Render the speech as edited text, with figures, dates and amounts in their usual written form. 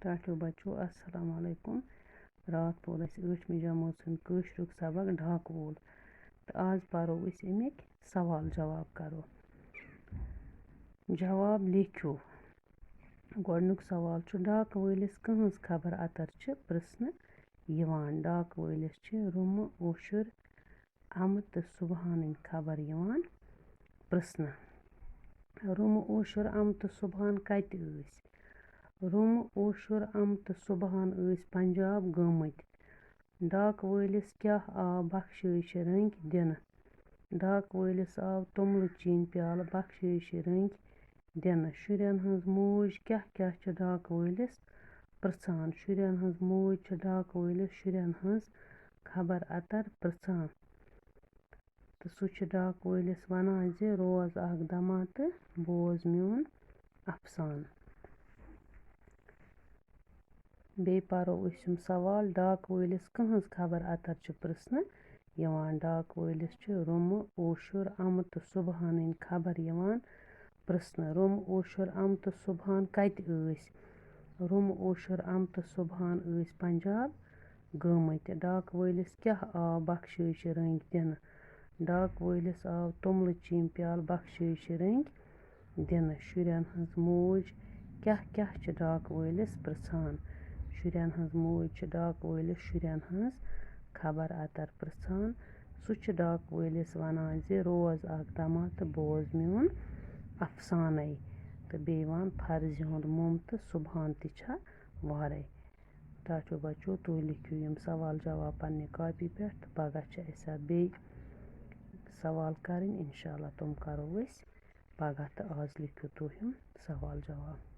ٹاٹھیو بچو السلام علیکم رات پوٚر اَسہِ 8مہِ جمٲژ ہُنٛد کٲشرُک سبق ڈاکہٕ وول تہٕ آز پرو أسۍ اَمِکۍ سوال جواب کرو جواب لیکھِو گۄڈٕنیُک سوال چھُ ڈاکہٕ وٲلِس کٕہٕنٛز خبر اَتر چھِ پرٛژھنہٕ یِوان ڈاکہٕ وٲلِس چھِ روٗمہٕ اوشُر اَمہٕ تہٕ صُبحانٕنۍ خبر یِوان پرٛژھنہٕ روٗمہٕ اوشُر اَمہٕ تہٕ صُبحان کَتہِ ٲسۍ روٗمہٕ اوشُر اَمہٕ تہٕ صُبحان ٲسۍ پنجاب گٲمٕتۍ ڈاکہٕ وٲلِس کیٛاہ آو بخشٲیشہِ رٔنٛگۍ دِنہٕ ڈاکہٕ وٲلِس آو توٚملہٕ چیٖنہِ پیالہٕ بخشٲیشہِ رٔنٛگۍ دِنہٕ شُرٮ۪ن ہٕنٛز موج کیٛاہ کیٛاہ چھِ ڈاکہٕ وٲلِس پرٛژھان شُرٮ۪ن ہٕنٛز موج چھِ ڈاکہٕ وٲلِس شُرٮ۪ن ہٕنٛز خبر اَتر پرٛژھان تہٕ سُہ چھُ ڈاکہٕ وٲلِس وَنان زِ روز اکھ دما تہٕ بوز میون اَفسانہٕ بیٚیہِ پَرو أسۍ یِم سوال ڈاکہٕ وٲلِس کٕہٕنٛز خبر اَتر چھِ پرٛژھنہٕ یِوان ڈاکہٕ وٲلِس چھِ روٗمہٕ اوشُر اَمہٕ تہٕ صُبحانٕنۍ خبر یِوان پرٛژھنہٕ روٗمہٕ اوشُر اَمہٕ تہٕ صُبحان کَتہِ ٲسۍ روٗمہٕ اوشُر اَمہٕ تہٕ صُبحان ٲسۍ پنجاب گٲمٕتۍ ڈاکہٕ وٲلِس کیٛاہ آو بخشٲیشہِ رٔنٛگۍ دِنہٕ ڈاکہٕ وٲلِس آو توٚملہٕ چیٖنہِ پیالہٕ بخشٲیشہِ رٔنٛگۍ دِنہٕ شُرٮ۪ن ہٕنٛز موج کیٛاہ کیٛاہ چھِ ڈاکہٕ وٲلِس پرٛژھان شُرٮ۪ن ہٕنٛز موج چھِ ڈاکہٕ وٲلِس شُرٮ۪ن ہٕنٛز خبر اَتر پرٛژھان سُہ چھُ ڈاکہٕ وٲلِس وَنان زِ روز اکھ دما تہٕ بوز میون اَفسانَے تہٕ بیٚیہِ وَن فرضہِ ہُنٛد موٚمہٕ تہٕ صُبحان تہِ چھا وارَے ٹاٹھیو بچو تُہۍ لیکھِو یِم سوال جواب پنٛنہِ کاپی پٮ۪ٹھ تہٕ پگاہ چھِ اَسہِ اَتھ بیٚیہِ سوال کَرٕنۍ اِنشاء اللہ تِم کَرو أسۍ پگاہ تہٕ آز لیکھِو تُہۍ یِم سوال جواب